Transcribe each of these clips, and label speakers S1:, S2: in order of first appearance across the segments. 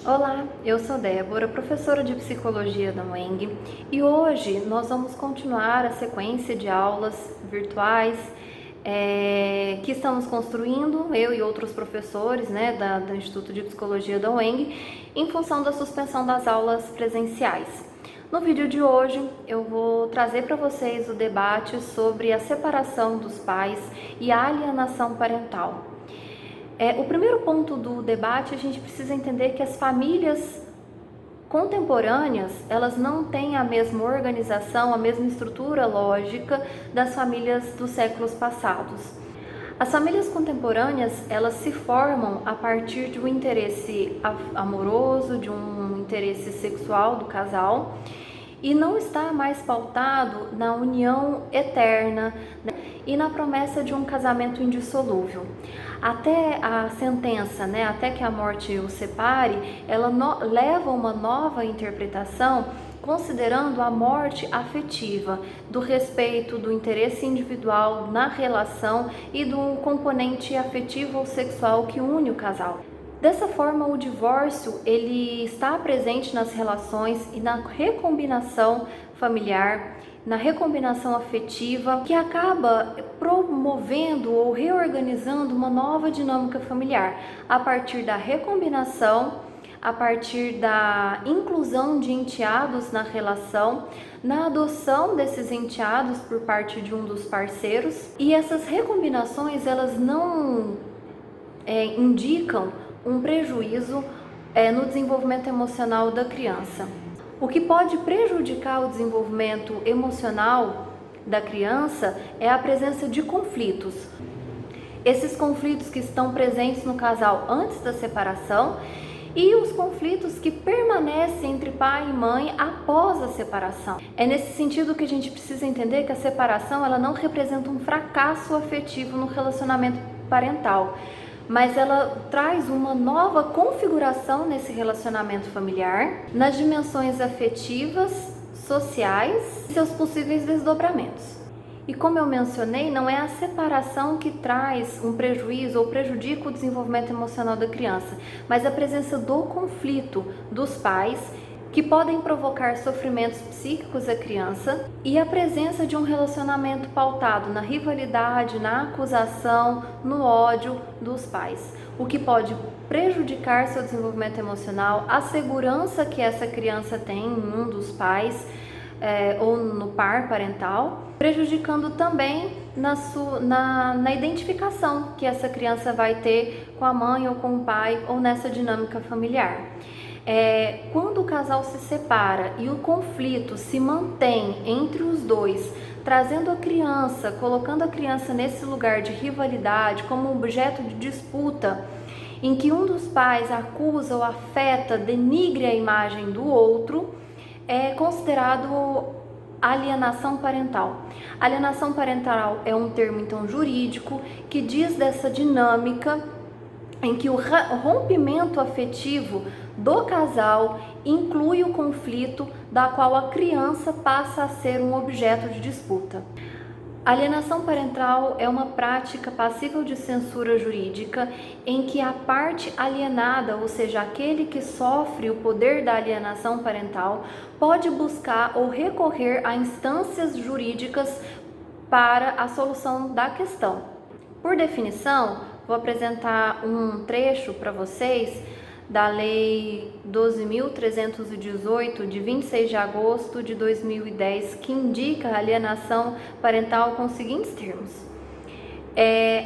S1: Olá, eu sou Débora, professora de Psicologia da UENG, e hoje nós vamos continuar a sequência de aulas virtuais que estamos construindo, eu e outros professores do Instituto de Psicologia da UENG, em função da suspensão das aulas presenciais. No vídeo de hoje eu vou trazer para vocês o debate sobre a separação dos pais e a alienação parental. O primeiro ponto do debate, a gente precisa entender que as famílias contemporâneas, elas não têm a mesma organização, a mesma estrutura lógica das famílias dos séculos passados. As famílias contemporâneas, elas se formam a partir de um interesse amoroso, de um interesse sexual do casal, e não está mais pautado na união eterna, né, e na promessa de um casamento indissolúvel. Até a sentença, até que a morte o separe, ela leva uma nova interpretação, considerando a morte afetiva, do respeito, do interesse individual na relação e do componente afetivo ou sexual que une o casal. Dessa forma, o divórcio ele está presente nas relações e na recombinação familiar, na recombinação afetiva, que acaba promovendo ou reorganizando uma nova dinâmica familiar, a partir da recombinação, a partir da inclusão de enteados na relação, na adoção desses enteados por parte de um dos parceiros. E essas recombinações, elas não indicam um prejuízo no desenvolvimento emocional da criança. O que pode prejudicar o desenvolvimento emocional da criança é a presença de conflitos. Esses conflitos que estão presentes no casal antes da separação e os conflitos que permanecem entre pai e mãe após a separação. É nesse sentido que a gente precisa entender que a separação ela não representa um fracasso afetivo no relacionamento parental, mas ela traz uma nova configuração nesse relacionamento familiar, nas dimensões afetivas, sociais e seus possíveis desdobramentos. E como eu mencionei, não é a separação que traz um prejuízo ou prejudica o desenvolvimento emocional da criança, mas a presença do conflito dos pais, que podem provocar sofrimentos psíquicos à criança, e a presença de um relacionamento pautado na rivalidade, na acusação, no ódio dos pais, o que pode prejudicar seu desenvolvimento emocional, a segurança que essa criança tem em um dos pais ou no par parental, prejudicando também na identificação que essa criança vai ter com a mãe ou com o pai ou nessa dinâmica familiar. Quando o casal se separa e o conflito se mantém entre os dois, trazendo a criança, colocando a criança nesse lugar de rivalidade, como objeto de disputa, em que um dos pais acusa ou afeta, denigre a imagem do outro, é considerado alienação parental. Alienação parental é um termo então jurídico que diz dessa dinâmica em que o rompimento afetivo do casal inclui o conflito da qual a criança passa a ser um objeto de disputa. Alienação parental é uma prática passível de censura jurídica em que a parte alienada, ou seja, aquele que sofre o poder da alienação parental, pode buscar ou recorrer a instâncias jurídicas para a solução da questão. Por definição, vou apresentar um trecho para vocês da Lei 12.318, de 26 de agosto de 2010, que indica a alienação parental com os seguintes termos.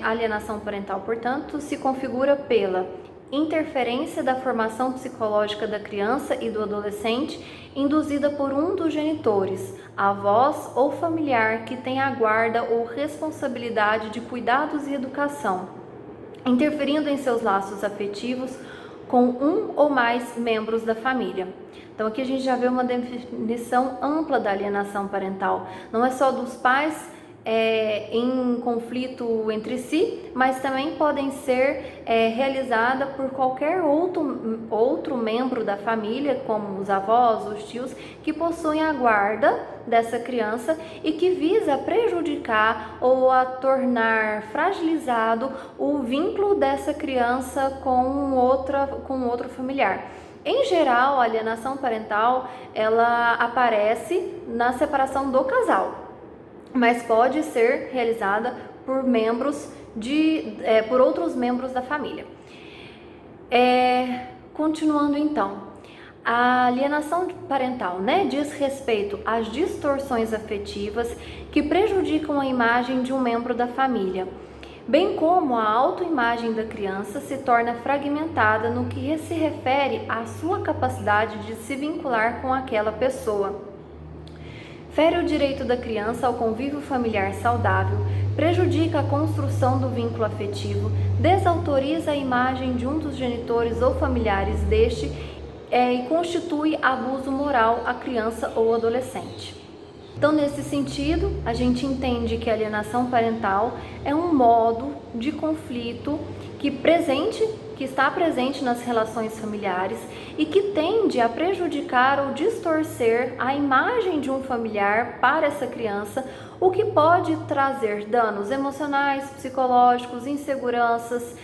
S1: A alienação parental, portanto, se configura pela interferência da formação psicológica da criança e do adolescente induzida por um dos genitores, avós ou familiar que tem a guarda ou responsabilidade de cuidados e educação, interferindo em seus laços afetivos com um ou mais membros da família. Então aqui a gente já vê uma definição ampla da alienação parental. Não é só dos pais em conflito entre si, mas também podem ser realizada por qualquer outro membro da família, como os avós, os tios, que possuem a guarda dessa criança e que visa prejudicar ou a tornar fragilizado o vínculo dessa criança com outro familiar. Em geral, a alienação parental ela aparece na separação do casal, mas pode ser realizada por por outros membros da família. Continuando então, a alienação parental, diz respeito às distorções afetivas que prejudicam a imagem de um membro da família, bem como a autoimagem da criança se torna fragmentada no que se refere à sua capacidade de se vincular com aquela pessoa. Fere o direito da criança ao convívio familiar saudável, prejudica a construção do vínculo afetivo, desautoriza a imagem de um dos genitores ou familiares deste e constitui abuso moral à criança ou adolescente. Então, nesse sentido, a gente entende que a alienação parental é um modo de conflito que está presente nas relações familiares e que tende a prejudicar ou distorcer a imagem de um familiar para essa criança, o que pode trazer danos emocionais, psicológicos, inseguranças,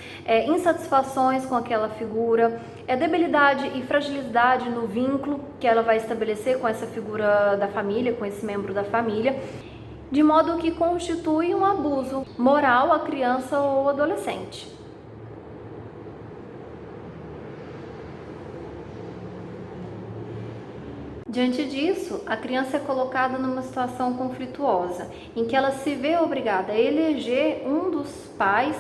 S1: insatisfações com aquela figura, debilidade e fragilidade no vínculo que ela vai estabelecer com essa figura da família, com esse membro da família, de modo que constitui um abuso moral à criança ou adolescente. Diante disso, a criança é colocada numa situação conflituosa, em que ela se vê obrigada a eleger um dos pais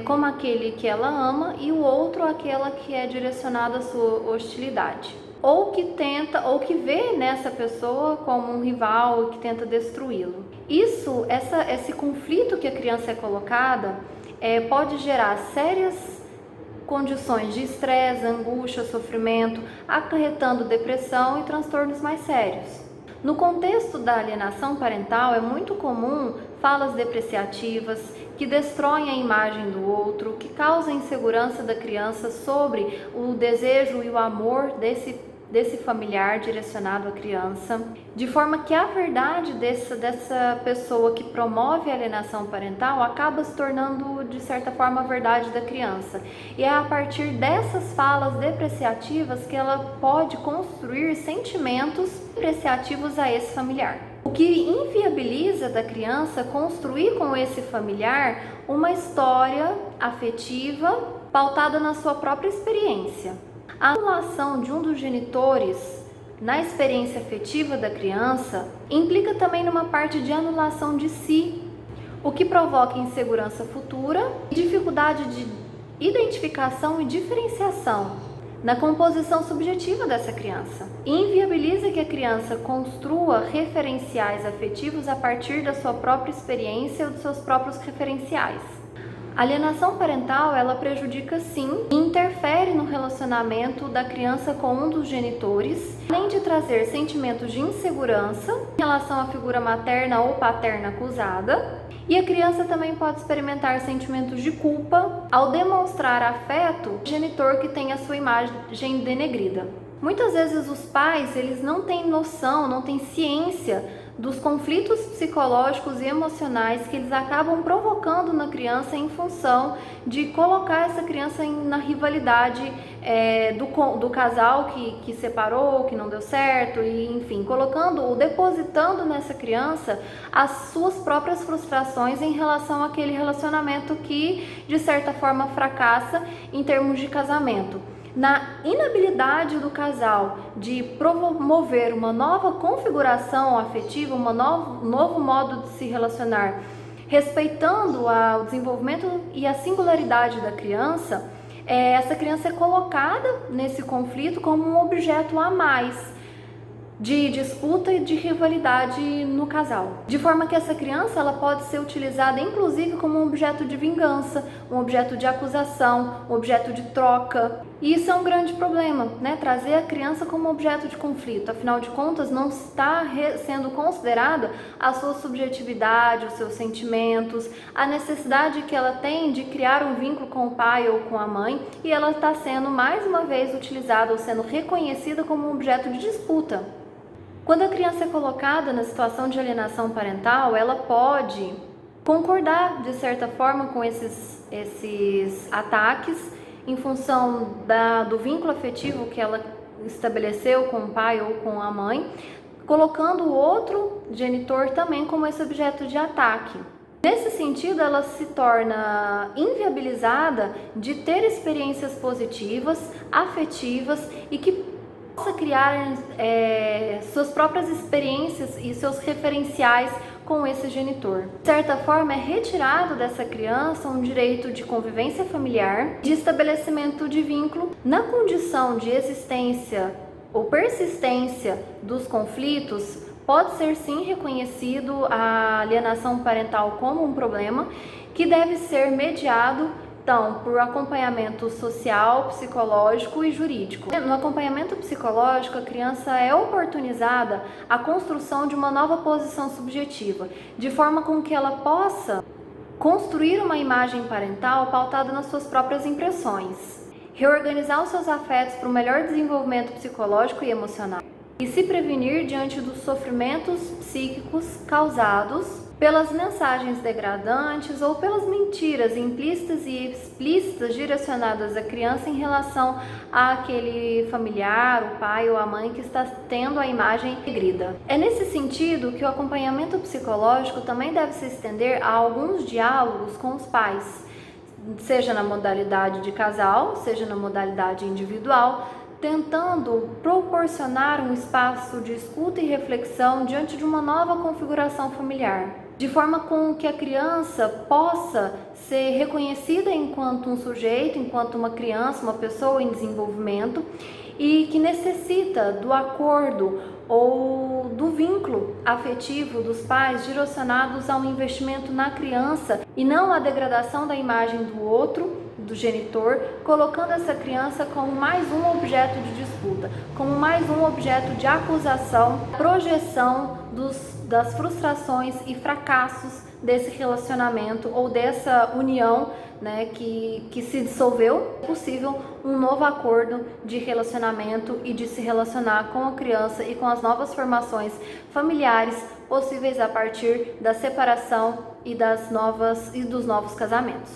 S1: como aquele que ela ama e o outro aquela que é direcionada à sua hostilidade, ou que vê nessa pessoa como um rival e que tenta destruí-lo. Esse conflito que a criança é colocada pode gerar sérias condições de estresse, angústia, sofrimento, acarretando depressão e transtornos mais sérios. No contexto da alienação parental, é muito comum falas depreciativas que destroem a imagem do outro, que causam insegurança da criança sobre o desejo e o amor desse familiar direcionado à criança, de forma que a verdade dessa pessoa que promove a alienação parental acaba se tornando, de certa forma, a verdade da criança. E é a partir dessas falas depreciativas que ela pode construir sentimentos depreciativos a esse familiar, o que inviabiliza da criança construir com esse familiar uma história afetiva pautada na sua própria experiência. A anulação de um dos genitores na experiência afetiva da criança implica também numa parte de anulação de si, o que provoca insegurança futura e dificuldade de identificação e diferenciação na composição subjetiva dessa criança. E inviabiliza que a criança construa referenciais afetivos a partir da sua própria experiência ou dos seus próprios referenciais. A alienação parental, ela prejudica sim e interfere no relacionamento da criança com um dos genitores, além de trazer sentimentos de insegurança em relação à figura materna ou paterna acusada, e a criança também pode experimentar sentimentos de culpa ao demonstrar afeto ao genitor que tem a sua imagem denegrida. Muitas vezes os pais, eles não têm noção, não têm ciência dos conflitos psicológicos e emocionais que eles acabam provocando na criança em função de colocar essa criança na rivalidade do casal que separou, que não deu certo, e enfim, depositando nessa criança as suas próprias frustrações em relação àquele relacionamento que de certa forma fracassa em termos de casamento. Na inabilidade do casal de promover uma nova configuração afetiva, um novo modo de se relacionar, respeitando o desenvolvimento e a singularidade da criança, essa criança é colocada nesse conflito como um objeto a mais de disputa e de rivalidade no casal, de forma que essa criança ela pode ser utilizada inclusive como um objeto de vingança, um objeto de acusação, um objeto de troca. E isso é um grande problema, trazer a criança como objeto de conflito. Afinal de contas, não está sendo considerada a sua subjetividade, os seus sentimentos, a necessidade que ela tem de criar um vínculo com o pai ou com a mãe, e ela está sendo mais uma vez utilizada ou sendo reconhecida como um objeto de disputa. Quando a criança é colocada na situação de alienação parental, ela pode concordar de certa forma com esses ataques em função do vínculo afetivo que ela estabeleceu com o pai ou com a mãe, colocando o outro genitor também como esse objeto de ataque. Nesse sentido, ela se torna inviabilizada de ter experiências positivas, afetivas e que possa criar suas próprias experiências e seus referenciais com esse genitor. De certa forma, é retirado dessa criança um direito de convivência familiar, de estabelecimento de vínculo, na condição de existência ou persistência dos conflitos. Pode ser sim reconhecido a alienação parental como um problema que deve ser mediado, então, por acompanhamento social, psicológico e jurídico. No acompanhamento psicológico, a criança é oportunizada a construção de uma nova posição subjetiva, de forma com que ela possa construir uma imagem parental pautada nas suas próprias impressões, reorganizar os seus afetos para um melhor desenvolvimento psicológico e emocional, e se prevenir diante dos sofrimentos psíquicos causados pelas mensagens degradantes ou pelas mentiras implícitas e explícitas direcionadas à criança em relação àquele familiar, o pai ou a mãe que está tendo a imagem regrida. É nesse sentido que o acompanhamento psicológico também deve se estender a alguns diálogos com os pais, seja na modalidade de casal, seja na modalidade individual, tentando proporcionar um espaço de escuta e reflexão diante de uma nova configuração familiar, de forma com que a criança possa ser reconhecida enquanto um sujeito, enquanto uma criança, uma pessoa em desenvolvimento e que necessita do acordo ou do vínculo afetivo dos pais direcionados a um investimento na criança e não a degradação da imagem do outro, do genitor, colocando essa criança como mais um objeto de disputa, como mais um objeto de acusação, projeção das frustrações e fracassos desse relacionamento ou dessa união, né, que se dissolveu. É possível um novo acordo de relacionamento e de se relacionar com a criança e com as novas formações familiares possíveis a partir da separação e dos novos casamentos.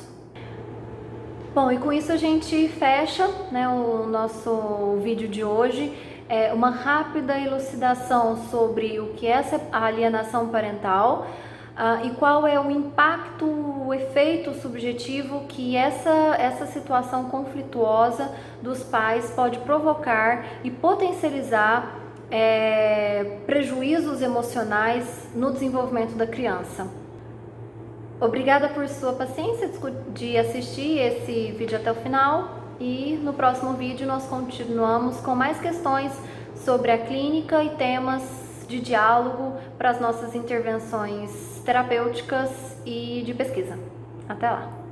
S1: Bom, e com isso a gente fecha, né, o nosso vídeo de hoje. É uma rápida elucidação sobre o que é a alienação parental e qual é o impacto, o efeito subjetivo que essa situação conflituosa dos pais pode provocar e potencializar prejuízos emocionais no desenvolvimento da criança. Obrigada por sua paciência de assistir esse vídeo até o final e no próximo vídeo nós continuamos com mais questões sobre a clínica e temas de diálogo para as nossas intervenções terapêuticas e de pesquisa. Até lá!